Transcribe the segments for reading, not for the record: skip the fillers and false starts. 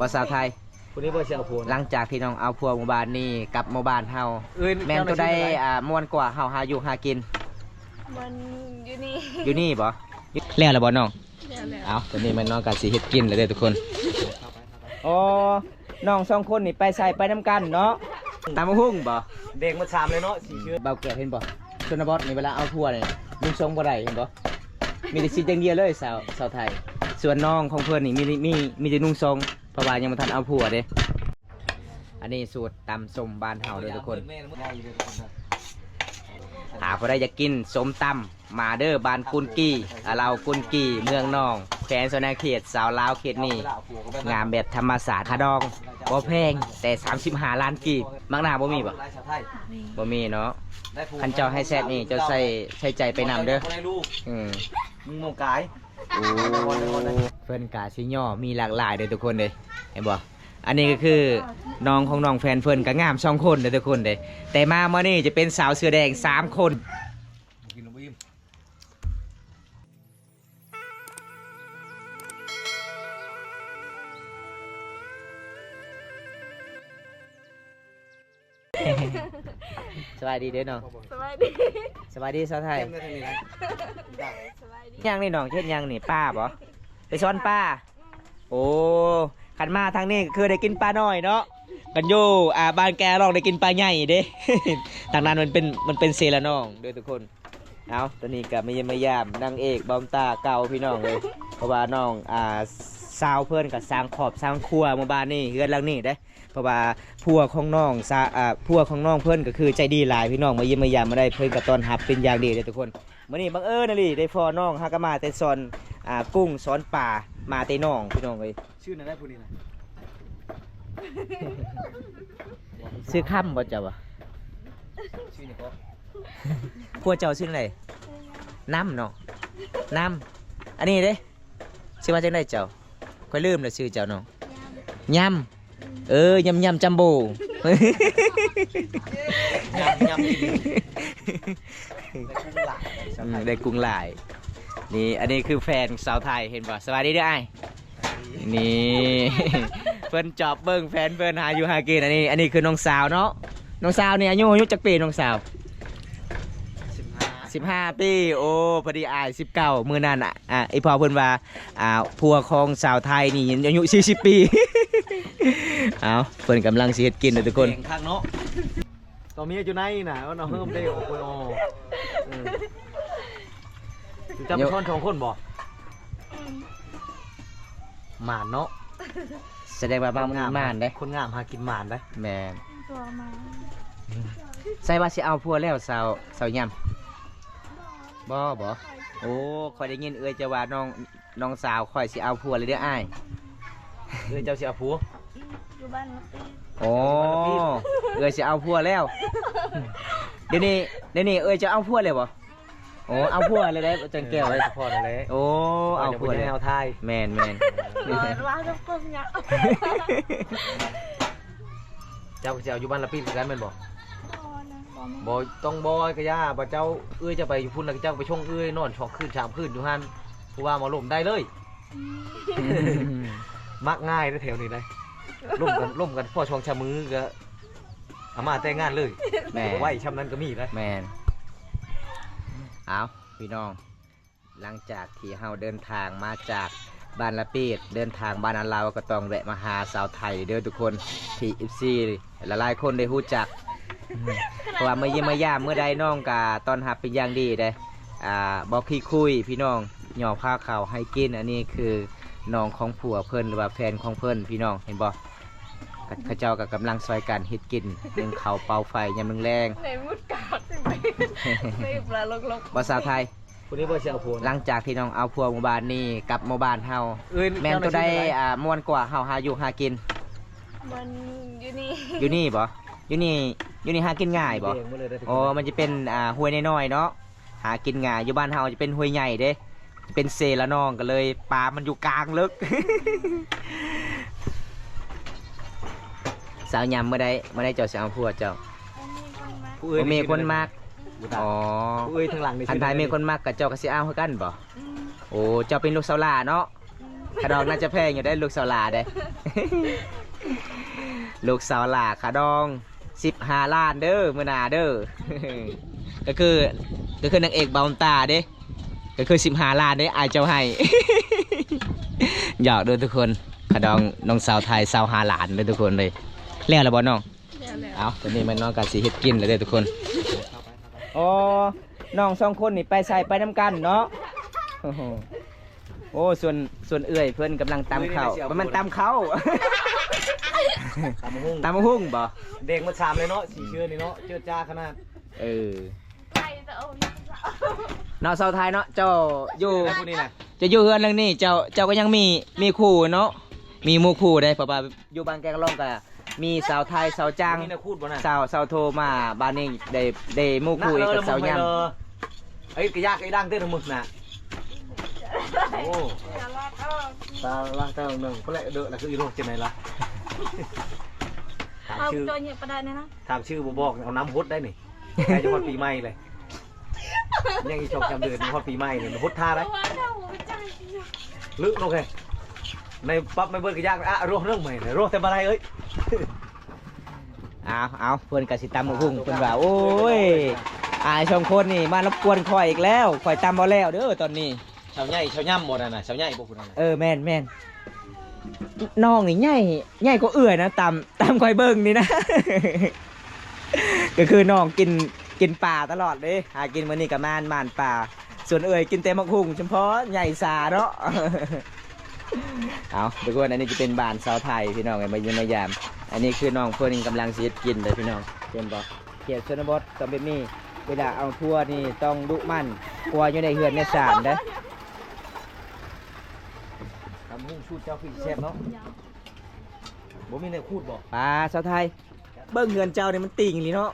ภาษาไทยคนนี้บ่เสียผัวหลังจากที่น้องเอาผัวหมู่บ้านนี่กับหมู่บ้านเฮาแม่นตัวได้ม่วนกว่าเฮาหาอยู่หากินมันอยู่นี่อยู่นี่บ่แล้วบ่น้องเอาตัวนี้มันน้องกันสิเฮ็ดกินแล้วเด้อทุกคนอ๋อน้อง2คนนี่ไปใส่ไปน้ำกันเนาะตามหุ่งบ่เด็กมา3เลยเนาะ4เชือกเบาเกิดเห็นบ่ชนบทนี่เวลาเอาผัวนี่ลุงทรงบ่ได้เห็นบ่มีแต่สิอย่างเดียวเลยสาวไทยส่วนน้องของเพิ่นนี่มีแต่นุ่งทรงเพราะว่ายังบ่ทันเอาผัวเด้อันนี้สูตรตำส้มบ้านเฮาเด้อทุกคนหาพอได้จะกินส้มตำมาเด้อบ้านกุนกี้เรากุนกี้เมืองนองแขวงสนาเขตสาวลาวเขตนี้งามแบบธรรมศาสตร์คาดองบ่แพงแต่35ล้านกีบมักหน้าบ่มีบ่มีเนาะคันเจ้าให้แซ่บนี่เจ้าใส่ใจไปนำเด้อมึงโมกายโอ้เพิ่นกาสิย่อมีหลากหลายเด้อทุกคนเด้เห็นบ่อันนี้ก็คือน้องของน้องแฟนเพิ่นก็งาม2คนเด้อทุกคนเด้แต่มาเมื่อนี้จะเป็นสาวเสื้อแดง3คนสบายดีเด้อน้องสบายดีสบายดีสาวไทยยังนี่น้องเฮ็ดยังนี่ป้าบ่ไปซ้อนป้าโอ้ขันมาทางนี้คือได้กินปลาน้อยเนาะกันอยู่บ้านแกลองได้กินปลาใหญ่เด้ ทางนั้นมันเป็นเซลน้องด้วยทุกคนเอาตอนนี้กับมาเยี่ยมยามนางเอกบอมตาเก่าพี่น้องเลยเพราะว่าน้องสาวเพื่อนกับสร้างขอบสร้างครัวหมู่บ้านนี่เฮือนหลังนี้เด้เพราะว่าพัวของน้องพัวของน้องเพื่อนก็คือใจดีหลายพี่น้องมาเยี่ยมยามมาได้เพื่อนกับตอนหับเป็นอย่างดีเลยทุกคนมื่อนี้บังเอิญนะลิได้พอน้องฮากามาแต่ซอนกุ้งซ้อนป่ามาเตน้องพี่น้องเลยชื่อนั่นได้ผู้นี้นะซื้อค่ำบ่เจ้าวะชื่อนี่ก็พัวเจ้าชื่ออะไรน้ำเนาะน้ำอันนี้เด้ชื่อว่าจังไดเจ้าค่อยลืมเลยชื่อเจ้าน้องยำยำจัมโบ้ได้กุ้งหลายนี่อันนี้คือแฟนสาวไทยเห็นป่ะสวัสดีด้วยไอ้นี่เพื่อนจอบเบิ้งแฟนเพื่อนหาอยู่หากินอันนี้คือน้องสาวเนาะน้องสาวเนี่ยอายุจักปีน้องสาว15 ปีโอ้พอดีอาย19มือนั่นไอพ่อเพื่อนว่าพัวของสาวไทยนี่อายุ40 ปีเอาเพื่อนกำลังเสียดกินเลยทุกคนข้างเนาะตอนนี้อยู่ไหนน่ะว่าเราเพิ่มได้โอ้โหจำช้อน2คนบ่หมานเนาะแสดงว่าบางหมานได้คนงามหากินหมานได้แมนตัวมาใส่ว่าสิเอาพัวแล้วสาวยำบ่โอ้คอยได้ยินจะว่าน้องสาวคอยสิเอาพัวเลยเด้ออ้ายเจ้าสิเอาผัวอยู่บ้านโอ้สิเอาพัวแล้วเดี๋ยวนี้จะเอาพัวเลยบ่โอ้เอาพัวเลยได้จังแก้วเลยพอเลยโอ้เอาพัวเลยเอาไทยแมนว่าจะกงเนี่ยเจ้าจะเอาอยู่บ้านละปีกันแม่นบ่บ่ต้องบ่กะย่าบ่เจ้าจะไปอยู่พุ่นแล้วเจ้าไปช่วงนอน2 คืน 3 คืนอยู่หั่นผู้ว่ามาล่มได้เลยมักง่ายแถวนี้เลยล่มกันพ่อช่วงชะมือก็อามาแต่งงานเลยแม่ไหวชำนั้นก็มีนะแมนเอาพี่น้องหลังจากที่เฮาเดินทางมาจากบ้านละปีดเดินทางบ้านอันลาวก็ต้องแวะมาหาสาวไทยเด้อทุกคนที่14หลายคนได้รู้จักเพราะว่าเมื่อเยี่ยมย่ามเมื่อใดน้องกะตอนหับเป็นอย่างดีเลยบอกพี่คุยพี่น้องหย่อผ้าขาวให้กินอันนี้คือน้องของผัวเพิ่นหรือว่าแฟนของเพิ่นพี่น้องเห็นบ่ข้าเจ้ากับกำลังซอยกันเฮ็ดกินนึ่งข้าวเป่าไฟยามแรงในมุดกาดใช่ไหมไม่ปลาลกภาษาไทยคนนี้บ่เสียผัวหลังจากที่น้องเอาผัวหมู่บ้านนี่กับหมู่บ้านเฮาแม่นตัวได้ม่วนกว่าเฮาหาอยู่หากินมันอยู่นี่บ่อยู่นี่หากินง่ายบ่โอ้มันจะเป็นห้วยน้อยๆเนาะหากินง่ายอยู่บ้านเฮาจะเป็นห้วยใหญ่เด้เป็นเซละน้องกันเลยปลามันอยู่กลางลึกสาวยำเมื่อได้เจ้าสาวผัวเจ้ามีคนมากอ๋อทางหลังอันท้ายมีคนมากกับเจ้าก็สิเอาคือกันบ่โอ้เจ้าเป็นลูกสาวหลาเนาะ ขาดองน่าจะแพงอยู่ได้ลูกสาวหลาได้ ลูกสาวหลาขาดอง15 ล้านเด้อมื้อหน้าเด้อ ก็คือนางเอกบาวตาเด้ก็คือ15 ล้านเด้ออายเจ้าให้ หยอกเด้อทุกคนขาดองน้องสาวไทย25 ล้านเด้อทุกคนเลยแล้วล่ะบ่น้อง แล้ว เอาตอนนี้มันน้องกันสิเฮ็ดกินแล้วเด้อทุกคนอ๋อน้อง2 คนนี่ไปใส่ไปน้ำกันเนาะ โอ้ส่วนเอื่อยเพื่อนกำลังตำข้าวมันตำข้าว ตำหุ้ง ตำหุ่งบ่ เด็กมาชามเลยเนาะสีเชื่อนี่เนาะเจือจ้าขนาด เออ ไปแต่เอานี่จะเอา เนาะเสาไทยเนาะเจ้าอยู่ ผู้นี้นะ จะอยู่เฮือนเรื่องนี้เจ้าก็ยังมีคู่เนาะมีหมู่คู่ได้เพราะว่าอยู่บางแกก็ร้องก็มีสาวไทยสาวจ้าง นี่นะคูดบ่น่ะ สาวโทรมาบ้านนี้ได้หมู่คู่อีกกับสาวย่ำ ไอ้กระยากไอ้ดังเต้นทั้งหมดน่ะโอ้ จะรอดเอา ตาล่างตาหนึ่งก็แหละเด้อแล้วคืออีโรคจะไหนล่ะถาม เอา ชื่อ จอยเนี่ยประดานเนี่ยนะ ถามชื่อบ่บอกเอาน้ำฮดได้นี่ใกล้จะฮอดปีใหม่เลยยังอีชกจำเดือนฮอดปีใหม่เลยฮดท่าได้ ว่าเราใจ ลึกโอเคในปั๊บไม่เบิดกระยากอ่ะโรคเรื่องใหม่เลยโรคแต่มาไรเอ้ย เอาเพื่อนกับสิตำหุ่งเพื่อนว่าโอ้ยอายชมคนนี่มารบกวนข่อยอีกแล้วข่อยตำบ่แล้วเด้อตอนนี้ ชาวใหญ่ชาวย่ำหมดน่ะชาวใหญ่พวกคุณน่ะ แม่นน้องนี่ใหญ่กว่าเอื่อยนะตำคอยเบิ่งนี่นะ ก็คือน้องกินป่าตลอดเลยหากินมื้อนี้กับม่านป่าส่วนเอื่อยกินแต่มักหุ่งเฉพาะใหญ่สาเนาะ เอาทุกคนอันนี้จะเป็นบ้านชาวไทยพี่น้องไงมาเยี่ยมมายามอันนี้คือน้องเพื่อนกำลังสิกินเลยพี่น้องเป็นบอกเขียดชนบทต้องเป็นนี่เวลาเอาทั่วนี่ต้องดุมั่นกลัวอยู่ในเฮือนในศาลเด้อ ทำหุ้งชูดเจ้าคือแซ่บเนาะบ่มีในคูดบอก ปลาชาวไทยเบิ้งเฮือนเจ้านี่มันติ่งเลยเนาะ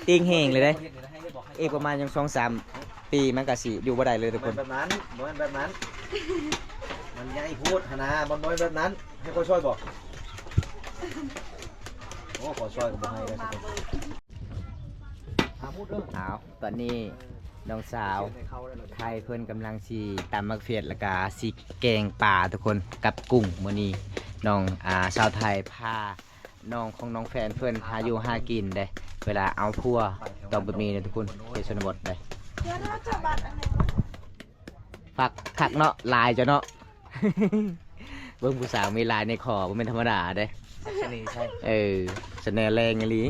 ติ่งแห้งเลยเด้อีกประมาณยัง2-3 ปีมันก็สิอยู่บ่ได้เลยทุกคน แบบนั้นบ่แบบนั้นมันใหญ่พูดหนาบอลน้อยแบบนั้นให้เขาช่วยบอกโอ้ขอช่วยก็บ่ให้ได้สักคนหามุดเด้อ เอาตอนนี้น้องสาวไทยเพื่อนกำลังสีตำมักเฟียดแล้วก็สีแกงป่าทุกคนกับกุ้งมื้อนี้น้องชาวไทยพาน้องของน้องแฟนเพื่อนพาอยู่หากินได้เวลาเอาพัวต้องแบบนี้นะทุกคนในชนบทได้ เดี๋ยวเราจะบัตรอันไหนวะ ฝักขักเนาะลายจ้ะเนาะ เบิ่งผู้สาวมีลายในคอบ่เป็นธรรมดาเด้ ชนีใช่ เสน่ห์แรงอีหลี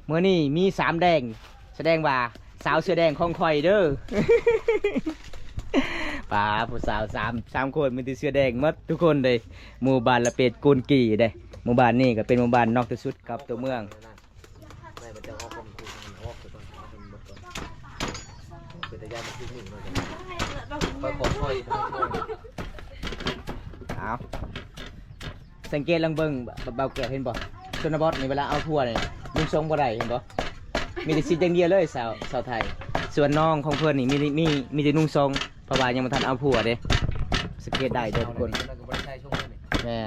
เมื่อนี้มี3 แดงแสดงว่าสาวเสื้อแดงของข่อยเด้อ ป่าผู้สาว3 คนมีแต่เสื้อแดงหมดทุกคนเลยหมู่บ้านละเป็ดกูนกี่เด้หมู่บ้านนี้ก็เป็นหมู่บ้านนอกที่สุดกับตัวเมือง ไม่มันจะออกคนคูมันออกตัวต้นมันหมดก่อนเป็นตะยานมันขึ้นหนึ่งเลยไปขอช่วย เอาสังเกตลังเบิ่งเบาแก่เห็นบ่ชนบทนี่เวลาเอาทั่วนี่ลุงทรงบ่ได้เห็นบ่มีแต่สิอย่างเดียวเลยสาวไทยส่วนน้องของเพื่อนนี่มีแต่นุ่งทรงเพราะว่ายังบ่ทันเอาผัวเด้สังเกตได้เด้อทุกคนแม่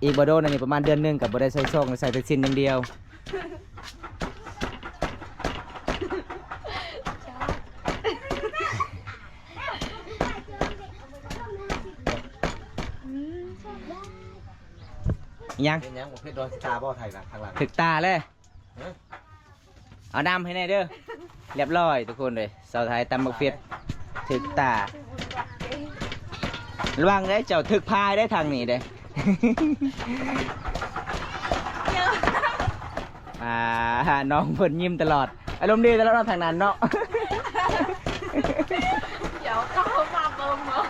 อีกบ่โดนอันนี้ประมาณเดือนหนึงก็บ่ได้ใส่ซองใส่แต่สิ้นอย่างเดียวยัง เป็นยังประเภทดอยตาบ่อไทยนะทางหลัง ถึกตาเลย เอาน้ำให้แน่เด้อ เรียบร้อยทุกคนเลยสาวไทยตำบักเฟียดถึกตา ระวังได้เจ้าถึกพายได้ทางนี้เด้ น้องเพิ่นยิ้มตลอด อารมณ์ดีตลอดทางนั้นเนาะ เดี๋ยวเขามาเบิ่งเนาะ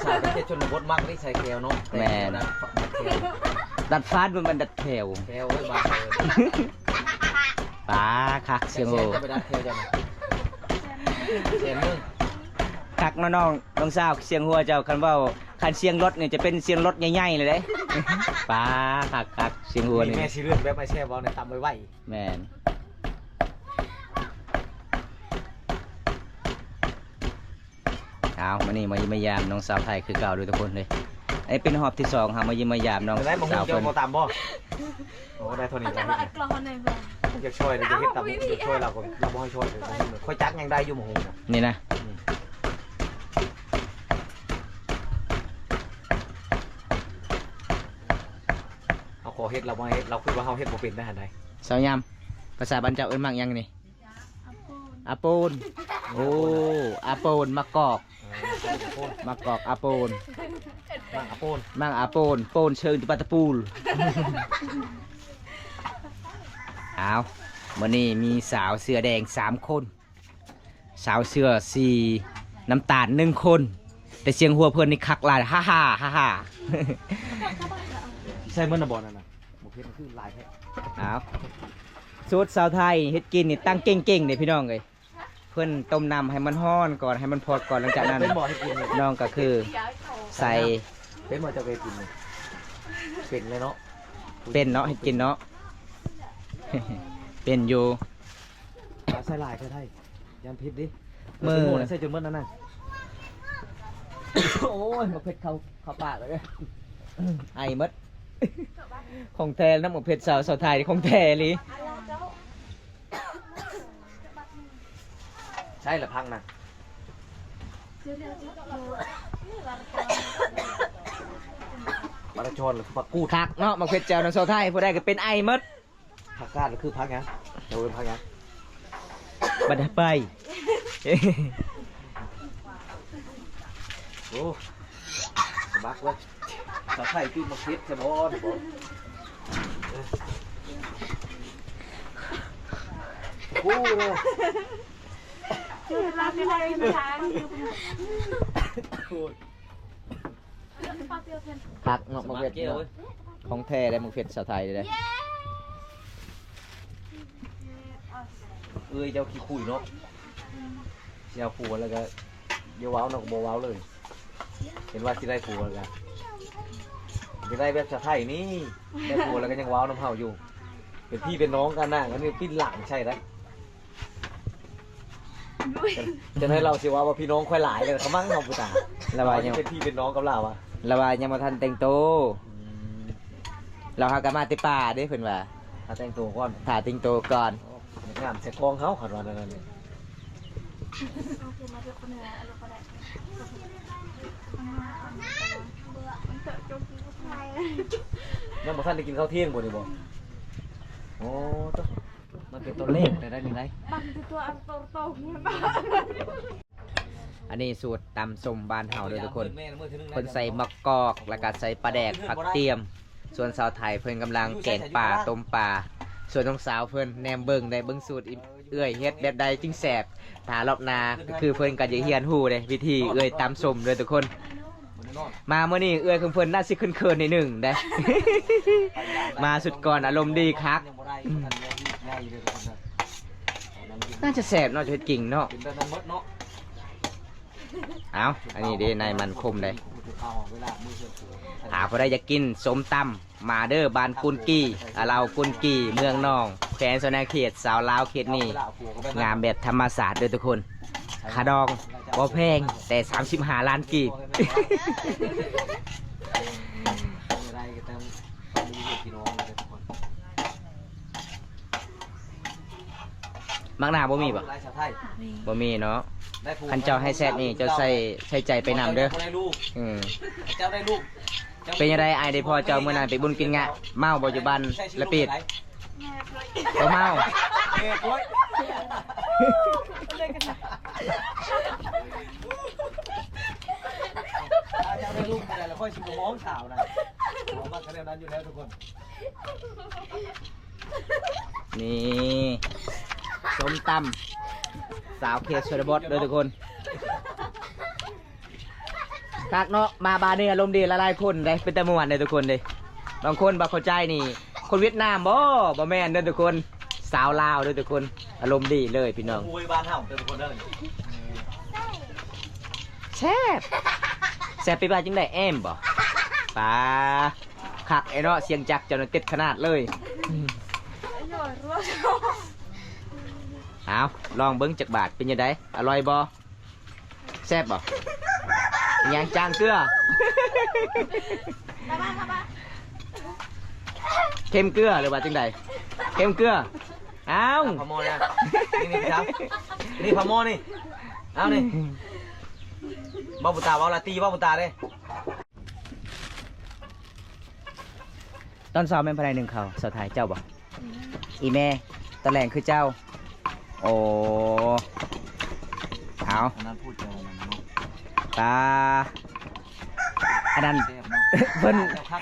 สาวประเทศชนบทมักได้ใส่แก้วเนาะ แม่นะ ดัดฟาดมันดัดแถว แก้วไว้บาดเลย ป้าคักเสียงโอ จะไปดัดแก้วจังเสียงนึง คักน้องสาวเสียงหัวเจ้าคันเว่าคันเสียงรถเนี่ยจะเป็นเสียงรถใหญ่ๆเลยเด้ ป้าคักเสียงหัวนี่ แม่ชีเลื่อนแบบไม่แช่บอลในตำไว้ แม่นเอามานี่มายิมมายามน้องสาวไทยคือเก่าด้วยทุกคนเลยไอ้เป็นหอบที่2ครับมายิมมายามน้อง ได้มาหุ้ สาง ว เจ้า เพิ่น มาตำบ่โอ้ได้เท่านี้ แต่ว่าอัดกรอนในเบิ่ง จะช่วยจะเฮ็ดตำจะช่วยเราก็เราบ่ให้ช่วยค่อยจักยังได้อยู่หมู่ นี่นะ อเฮ็ดเราบ่เฮ็ดเราคือว่าเฮาเฮ็ดบ่เป็นได้หั่นใด สาวยำภาษาบ้านเจ้าเอิ้นมักหยังนี่อาปูนโอ้อาปูนมะกอกมะกอกอาปูน มากอะโปน มังอาปูนโปนเชิงตุปัตตะปูลเอาวันนี้มีสาวเสื้อแดง3 คนสาวเสื้อ4น้ำตาล1 คนแต่เสียงหัวเพื่อนนี่คักหลายฮ่าฮ่าฮ่าฮ่า ใช่เมื่อน่ะบ่นั่นน่ะบ่เฮ็ดมันคือหลายแท้ เอาสูตรสาวไทยเฮ็ดกินนี่ตั้งเก่งๆเลยพี่น้องเลยเพื่อนต้มน้ำให้มันฮ้อนก่อนให้มันพอดก่อนหลังจากนั้น เป็นบ่ให้กินนี่ น้องก็คือใส่ เป็นบ่จะไปกินนี่เป็นเลยเนาะ เป็นเนาะให้กินเนาะ เป็นอยู่ ใส่หลายแท้ไทยยามพิษดิ มือ หมดใส่จนหมดนั่นน่ะ โอ้ยมาเผ็ดเข้าปากเลย ไอมด ของแท้น้ำหมกเผ็ดสาวไทยของแท้เลย ใช่ละพังน่ะปลาชอนหรือปลากูด คักเนาะหมกเผ็ดเจ้าน้ำสาวไทยผู้ใดก็เป็นไอมด ผักกาดหรือคือพักหยังเดี๋ยวเป็นพักหยัง บัดไป โอ้สมักเว้ยสาวไทยคือมาพิษใช่บ่โอ้เลย รับไม่ได้ไม่ทาน คักเนาะหมกเผ็ดเนาะของแท้ได้หมกเผ็ดสาวไทยเลย เจ้าขี้คุยเนาะเจ้าผัวแล้วก็เดี๋ยวว้าวเนาะก็บ่ว้าวเลย เห็นว่าสิได้ผัวแล้วกันสิได้แบบสะไทยนี่ได้ผัวแล้วก็ยังว้าวน้ำเฮาอยู่ เป็นพี่เป็นน้องกันนะอันนี้ปิ้นหลังใช่ไหมจะให้เราสิว่าพี่น้องค่อยหลายเลยเขามั่งเงาปุตตา ระบายยัง เป็นพี่เป็นน้องกับเราอะ ระบายยังมาทันแต่งโตวเราหากันมาติป่าเด้เพิ่นว่า ถ้าแต่งตัวก่อน ถ่าติงโตวก่อน งามเสร็จกองเขาขอรอนั่นนี่ยังบ่ท่านได้กินข้าวเที่ยงบ่นี่บ่โอ้ตัวมันเป็นตัวเลขแต่ได้นี่ไร บังตัวอันโตๆเนี่ยบ้า อันนี้สูตรตำส้มบ้านเฮาเด้อทุกคนเพิ่นใส่มะกอกแล้วก็ใส่ปลาแดกผักเตียม ส่วนสาวไทยเพิ่นกำลังแกงป่าต้มปลาส่วนน้องสาวเพิ่นแนมเบิ่งได้เบิ่งสูตรเอื้อยเฮ็ดแบบใดจึงแซ่บถ้ารอบหน้าก็คือเพิ่นก็จะเฮียนฮู้เด้วิธีเอื้อยตำส้มเด้อทุกคน มาเมื่อนี้เอื้อยของเพิ่นน่าสิขึ้นเคินนิดหนึงได้ มาสุดก่อนอารมณ์ดีคักน่าจะแซ่บเนาะจะเฮ็ดกิ่งเนาะ เป็นแบบนั้นหมดเนาะ เอาอันนี้เด้นายมันคมได้หาพอได้จะกินสมตำมาเด้อบานกุนกี้เรากุนกี้เมืองนองแขวงสนาเขตสาวลาวเขตนี้งามแบบธรรมศาสตร์เด้อทุกคนขาดองบ่แพงแต่35 ล้านกีบ มักหน้าบ่มีบ่บ่มีเนาะคันเจ้าให้แซ่บนี่เจ้าใส่ใจไปนำเด้ออืม เจ้าได้ลูก เป็นยังไงไอ้ได้พอเจ้าเมื่อนั้นไปบุญกินงะเมาบ่อยู่บ้านละปิดบ่เมา เจ้าได้ลูกอะไรแล้วค่อยชิมมองสาวนะมองมาคะแนนนั้นอยู่แล้วทุกคน นี่ส้มตำสาวเขตชนบทเด้อทุกคนคักเนาะมาบานนี่อารมณ์ดีหลายๆคนเลยเป็นตะมวนเลยทุกคนเลยบางคนบ่เข้าใจนี่คนเวียดนามบ่แม่นเด้อทุกคนสาวลาวเด้อทุกคนอารมณ์ดีเลยพี่น้อง มวยบ้านเฮาทุกคนเด้อ แซ่บแซ่บไปบ้านจังได้แอมบ่ป้าคักไอ้เนาะเสียงจักรเจ้าน่ะเต็ดขนาดเลยเอาลองเบิ้งจักบาทเป็นยังไงอร่อยบ่แซ่บบ่ยางจางเกลือเค็มเกลือหรือว่าจังใดเค็มเกลือเอา พมอเนี่ยนี่พี่ครับนี่พมอนี่เอานี่บ้าบุตาบ้าลาตีบ้าบุตาเลย ตอนซ้อมแม่นภายในหนึ่งเขาสาวไทยเจ้าบ่อีแม่ตอนแรงคือเจ้าโอ้เอา อันนั้นพูดเจอมันเนาะ ตาอันนั้น แซ่บเนาะ เพิ่น แล้วคัก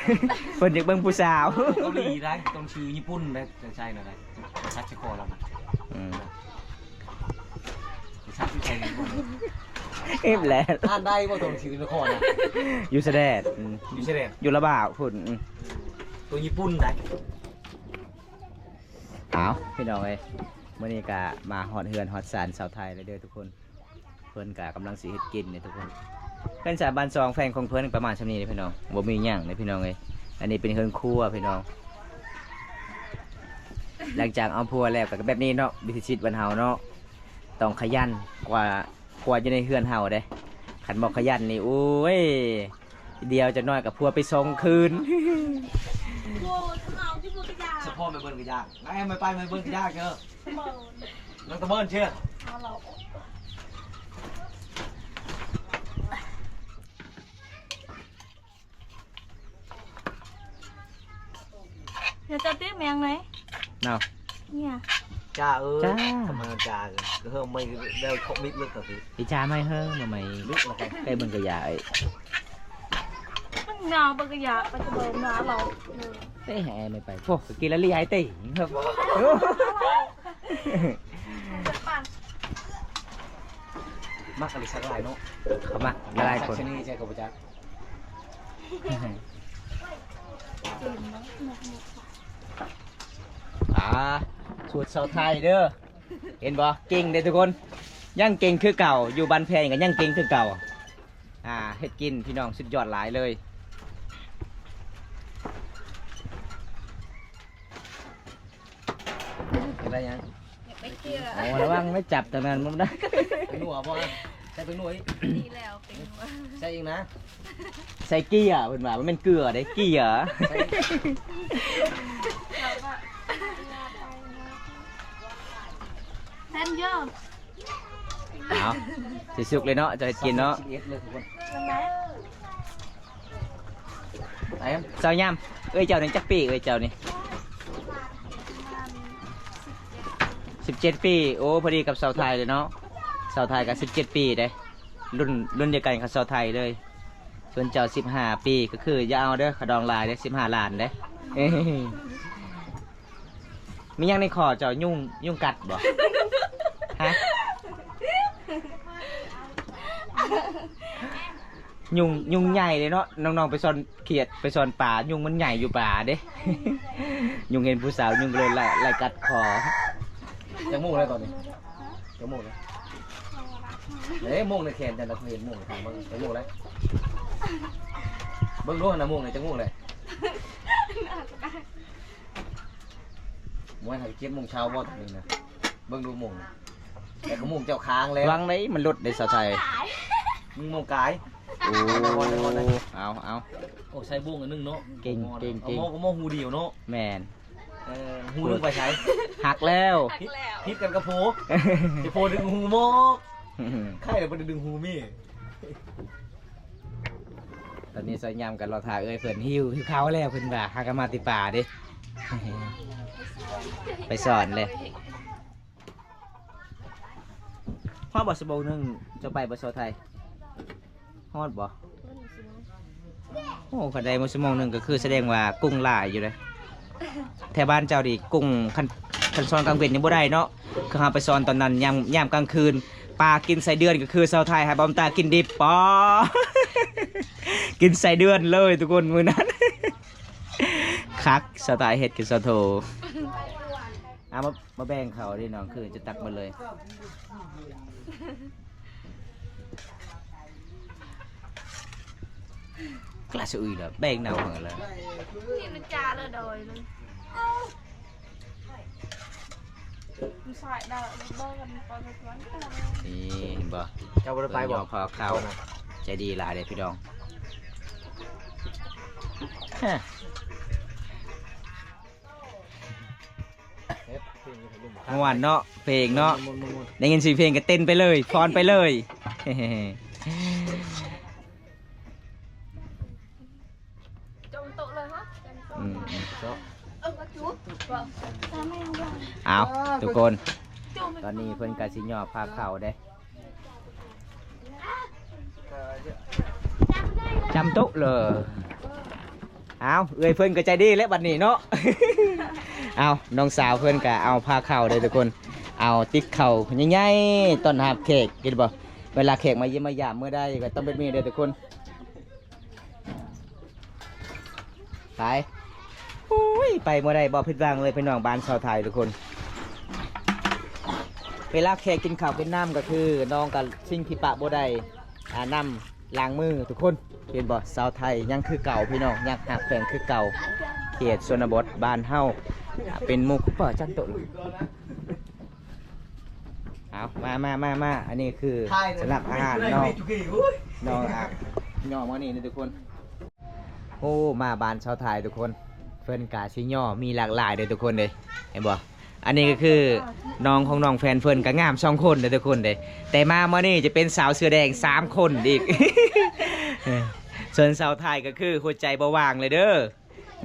เพิ่นอยากเบิ่งผู้สาว เกาหลีได้ต้องชื่อญี่ปุ่นได้ใช่นะได้ชักชิโคแล้วนะ อืม ชักที่ใช่ญี่ปุ่น เอ็มแหล้ว อ่านได้ว่าต้องชื่อนครนะ อยู่แสดง อยู่เฉลี่ย อยู่ละบ่าวพุ่นตัวญี่ปุ่นได้ เอาพี่น้องเอ้ยมื้อนี้ก็มาฮอดเฮือนฮอดศาลสาวไทยแล้วเด้อทุกคนเพิ่นก็กำลังสิเฮ็ดกินเนี่ยทุกคนเป็นสาบ้านซองแฟนของเพิ่นประมาณซำนี้เลยพี่น้องบ่มีหยังเลยพี่น้องเอ้ยอันนี้เป็นเฮือนครัวพี่น้องหลังจากเอาพัวแล้วก็แบบนี้เนาะวิถีชีวิตบ้านเฮาเนาะต้องขยันกว่าจะในเฮือนเฮาเด้คันบ่ขยันนี่โอ้ยเดียวจะน้อยกับพัวไปส่งคืน โว้ทำเอาที่พูดกระยา สะโพกไม่เบิ้ลก็ยากไอ้ไม่ไปไม่เบิ้ลก็ยากเชอ เมิน น้องตะเบิ้ลเชื่อ เอาเราเดี๋ยวจะเตี้ยแมงไหม เนาะ เนี่ย จ้าเอ้ย จ้า ทำไมจ้าก็เฮ้ยไม่ได้ครบมิดลึกต่อสิ พี่จ้าไม่เฮ้อมาไม่ ลึกละกัน ใกล้เบิ่งก็ใหญ่ มันหนาวปะกระยาไปจะเบินหนาวเรา เต้แห่ไม่ไปพวกกินแล้วรีไอเต้ครับ จะปั่น มักอะไรสักหลายเนาะ เข้ามาละลายคน ชนี่ใช่กับประจักษ์ ตื่นไหม สูตรเสาไทยเด้อเห็นบ่เก่งเด้อทุกคนยังเก่งคือเก่าอยู่บ้านแพงกันยังเก่งคือเก่าเฮ็ดกินพี่น้องสุดยอดหลายเลยอะไรยัง ไม่เชื่อ โอ้ระวังไม่จับแต่มันมันได้ เป็นหนัวพ่อใช่เป็นหนัว ดีแล้วเป็นว่า ใช่เองนะ ใส่เกียร์เพิ่นว่ามันเป็นเกลือเด้เกียร์ แทนเยอะ เอาสิสุกเลยเนาะจะเฮ็ดกินเนาะ 11เลยทุกคน มันไหม ไอ้ เจ้ายามเอ้ยเจ้านี่จักปีเอ้ยเจ้านี่17 ปีโอ้พอดีกับเสาไทยเลยเนาะเสาไทยกับ17 ปีเด้รุ่นเดียวกันกับเสาไทยเลยส่วนเจ้า15 ปีก็คืออย่าเอาเด้อขดองลายเด้15 ล้านเด้เอ้ยมียังในคอเจ้ายุ่งกัดบ่ฮะยุงใหญ่เลยเนาะน้องๆไปซ่อนเขียดไปซ่อนป่ายุงมันใหญ่อยู่ป่าเด้ ยุงเห็นผู้สาวยุงเลยไล่กัดคอ จะมุ่งเลยตอนนี้จะมุ่งเลยเอ้ยมุ่งในแขนแต่เราเห็นมุ่งทางบ้างจะมุ่งเลยเบิ้งด้วยนะมุ่งเลยจะมุ่งเลยมวยไทยเก็บมุ่งเช้าบ่ตรงนี้นะเบิ้งดูมุ่งแต่ก็มุ่งเจ้าค้างแล้ว วางเลยมันหลุดในสาวไทย มึงมุ่งกาย โอ้เอา โอ้ใช้บุ้งอันนึงเนาะ เก่ง เอาโม่หูเดียวเนาะ แมน หูนึงไปใช้ หักแล้ว หักแล้ว พิษกันกระโพจะโพดึงหูโมกไข่เดี๋ยวมันดึงหูมี่ ตอนนี้สวยงามกันรอถ่ายเอ้ยเพื่อนหิวเขาแล้วเพื่อนว่าหากันมาติป่าดิ ไปสอนเลยฮอดบ่สบู่นึงจะไปบ่โซไทยฮอดบ่โอ้คันใดมื้อชั่วโมงหนึงก็คือแสดงว่ากุ้งหลายอยู่เลยแถวบ้านเจ้าดิกุ้งคันซ้อนกลางเว้นยังบ่ได้เนาะคือหาไปซ้อนตอนนั้นยามกลางคืนปลากินไส้เดือนก็คือชาวไทยให้บอมตากินดิบปอ กินไส้เดือนเลยทุกคนมื้อนั้น คักสไตล์เฮ็ดกินซะโทเอามาแบ่งเขาดิน้องคือจะตักมาเลยกล้าสะอุยแล้วแบ่งหนาวเหมือนแล้ว นี่มันจาเลยโดยเลยมันใส่ดาวเบอร์กันไปไปวันกัน นี่เห็นบ่ เจ้าบ่ได้ไปบ่ พอเข้าใจดีหลายเลยพี่ดองฮะเมื่อวานเนาะเพลงเนาะได้ยินเสียงเพลงก็เต้นไปเลยฟ้อนไปเลย จมโตะเล อืม เนาะ เอาทุกคนตอนนี้เพิ่นกะสิย่อพาเข่าเด้จำตุ๊เลยเอาเอ้ยเพิ่นก็ใจดีแล้วบัดนี้เนาะ เอาน้องสาวเพิ่นก็เอาพาเข่าเด้ทุกคนเอาติ๊กเข่าใหญ่ๆต้อนรับแขกกินบ่เวลาแขกมาเยี่ยมมายามเมื่อใดก็ต้องเป็นมีเด้อทุกคนไปโอ้ยไปเมื่อใดบ่ผิดหวังเลยพี่น้องบ้านชาวไทยทุกคนเวลาแขกกินข้าวกินน้ำก็คือน้องกับสิ่งที่ปะบ่ได้น้ำล้างมือทุกคนเห็นบ่ชาวไทยยังคือเก่าพี่น้องยังหักแพงคือเก่าเขตชนบทบ้านเฮาเป็นหมู่คุปเปอร์จันโตะเอามาอันนี้คือสำหรับอาหารน้องย่อมานี่นะทุกคนโอ้มาบ้านชาวไทยทุกคนเฟิร์นกาชิย่อมีหลากหลายเลยทุกคนเลยเห็นบ่อันนี้ก็คือน้องของน้องแฟนเฟิร์นก็งาม2 คนเลยทุกคนเลยแต่มานี่จะเป็นสาวเสื้อแดง3 คนอีก ส่วนสาวไทยก็คือหัวใจบ่ว่างเลยเด้อ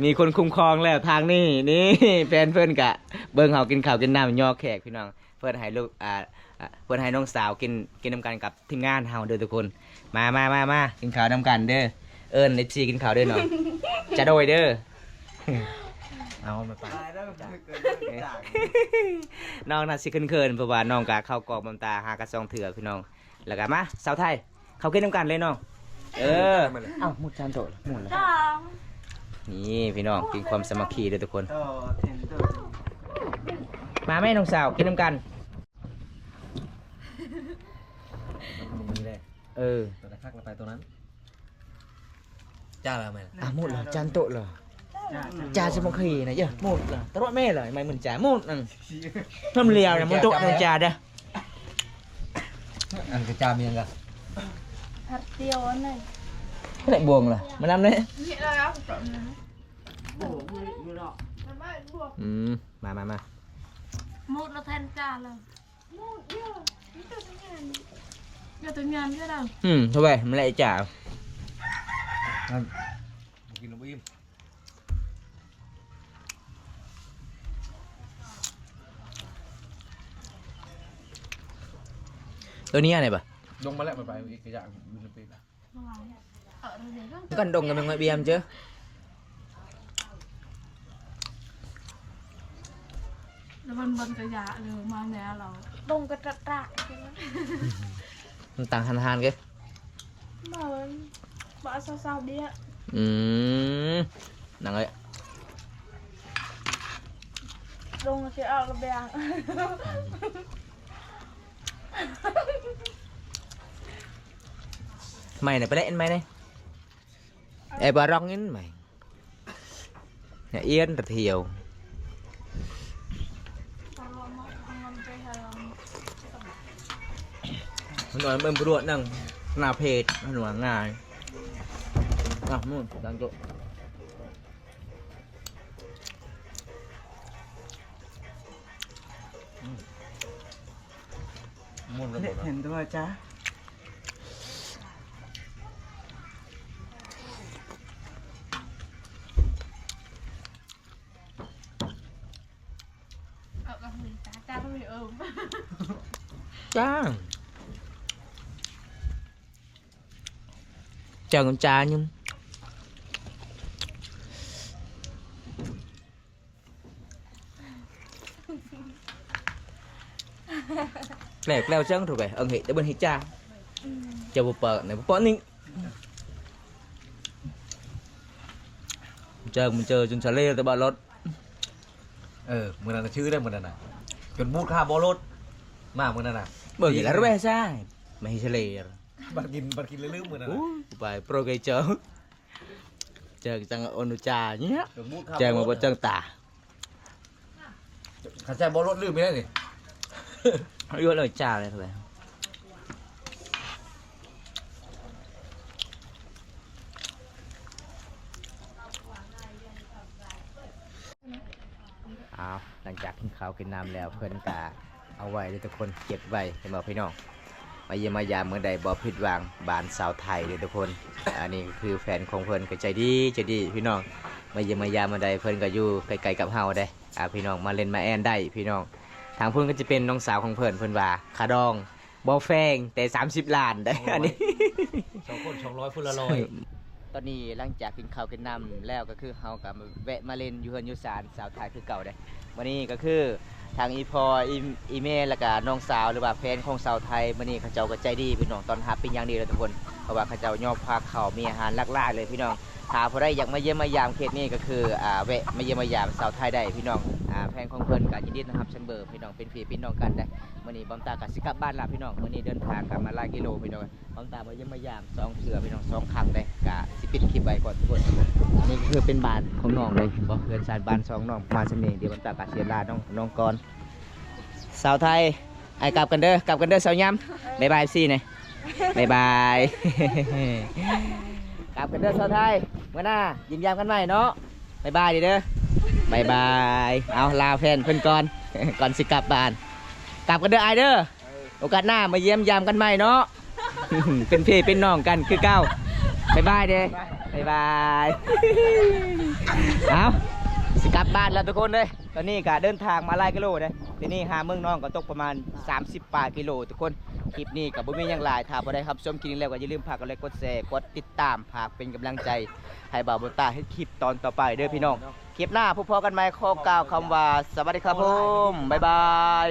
มีคนคุ้มครองแล้วทางนี้นี่ แฟนเฟิร์นกะเบิ่งเฮากินข้าวกินน้ำย่อแขกพี่น้องเฟิร์นให้ลูกเพื่อนให้น้องสาวกินน้ำกันกับทีมงานเฮาเด้อทุกคนมากินข้าวน้ำกันเด้อเอิญเอฟซีกินข้าวเด้อเนาะจะโดยเด้อเอามาไปน้องน่าสิเขินเพราะว่าน้องกะเข้ากอกบำตาหากระซองเถื่อพี่น้องแล้วก็มาสาวไทยเขากินน้ำกันเลยน้องเอ้าหมุดจานโตหมุดเลยนี่พี่น้องกินความสามัคคีเด้อทุกคนมาแม่น้องสาวกินน้ำกันตัวนั้นคักเราไปตัวนั้นจ้าแล้วไหมหมดเหรอจานโตเหรอจ่าสมคีนะเยอะหมดเหรอตลอดแม่เลยไม่เหมือนจ่าหมดนั่นเพิ่มเลียวนะมันโตมันจ่าเด้ออันกระจามยังกันผัดเดียวนั่นไม่ได้บวงเหรอมานำเลยมาหมดแล้วแทนจ่าเลยหมดเยอะนี่ตัวงานอย่าตัวงานก็ได้เท่าไหร่มันอะไรจ่ากินน้ำอิ่มตัวนี้อะไรปะดงมาแล้วไปอีกกระจายดูสปีดกันดงกันเป็นไงเบียมเจ้แล้วมันบนกระยาเลยมาแน่เราดงกระตะใช่ไหมมันต่างหันๆกันบ่สาวๆเดียนั่งเลยดงจะเอาระเบียงmày này phải lấy mày này em bà rong đến mày nhà yên thật hiểu nói mình bữa nằng nào phê nó ngài luôn đang trộnเห็นด้วยจ้าcha chào con cha nhưng leo leo chân rồi vậy ân hệ tới bên hít cha chờ một bờ này một nín chờ mình chờ chừng xả lê tới bà lót มือนั้นชื่อได้มือนั้นน่ะจนมูดค่าบอลดมากมือนั้นน่ะ bởi là nó bé sai mày xả lê บัดกินลืมมือนั้นน่ะ bài pro gây chờ chẳng ôn trà nhé chờ một con chân tả ขันใจบอลดลืมไม่ได้สิ yêu lời trà này thôiหลังจากกินข้าวกินน้ำแล้วเพื่อนกะเอาไว้เลยทุกคนเก็บไว้ให้บอกพี่น้องมาเยี่ยมมายามเมื่อใดบ่ผิดหวังบ้านสาวไทยเลยทุกคนอันนี้คือแฟนของเพื่อนก็ใจดีพี่น้อง มาเยี่ยมมายามมาได้เพิ่นก็อยู่ไกลๆกับเฮาได้พี่น้องมาเล่นมาแอนได้พี่น้องทางเพิ่นก็จะเป็นน้องสาวของเพิ่นว่าคาดองบ่แฟงแต่30 ล้านได้อันนี้ 2 คน200พุ่นละร้อย ตอนนี้หลังจากกินข้าวกินน้ำแล้วก็คือเฮาก็มาแวะมาเล่นอยู่เฮือนอยู่ศาลสาวไทยคือเก่าได้วันนี้ก็คือทางอีพออีเมลแล้วก็น้องสาวหรือว่าแฟนของสาวไทยวันนี้เขาเจ้าก็ใจดีพี่น้องตอนรับเป็นอย่างดีเลยทุกคนเพราะว่าเขาเจ้ายอมพาเขามีอาหารหลากๆเลยพี่น้องถ้าผู้ใดอยากมาเยี่ยมมายามเขตนี้ก็คือแวะมาเยี่ยมมายามสาวไทยได้พี่น้องแฟนของเพิ่นก็ยินดีนะครับชันเบอร์พี่น้องเป็นพี่น้องกันได้วันนี้บอมตากับสิกลับบ้านละพี่น้องวันนี้เดินทางกลับมาหลายกิโลพี่น้องบอมตามาเยี่ยมมายาม2 เทื่อพี่น้อง2 ครั้งได้กะสิปิดคลิปไว้ก่อนทุกคนนี่คือเป็นบ้านของน้องเลยบอกเพื่อนชาติบ้าน2น้องมาเสน่ห์เดี๋ยวบอมตากะเสียลาน้องก่อนสาวไทยไอ้กลับกันเด้อสาวยำบ๊ายบายซี่หน่อยบ๊ายบาย กลับกันเด้อสาวไทยเมื่อหน้ายิ้มยามกันใหม่เนาะบ๊ายบายดิเด้อบายบายเอาลาแฟนเพิ่นก่อน ก่อนสิกลับบ้านกลับกันเด้อไอเด้อโอกาสหน้ามาเยี่ยมยามกันใหม่เนาะ เป็นพี่เป็นน้องกันคือเก้าบ๊ายบายเด้บ๊ายบาย เอาสิกลับบ้านแล้วทุกคนเลยตอนนี้ก็เดินทางมาหลายกิโลเลยทีนี้หาเมืองน้องก็ตกประมาณ30 กว่ากิโลทุกคนคลิปนี้กับบุ้มีอย่างไรถ้าบ่ได้ครับชมคลิปนี้แล้วก็อย่าลืมฝากกดไลค์กดแชร์กดติดตามฝากเป็นกำลังใจให้บ่าวบุญตาให้คลิปตอนต่อไปเด้อพี่น้องคลิปหน้าพบกันใหม่ขอกล่าวคำว่าสวัสดีครับผมบ๊ายบาย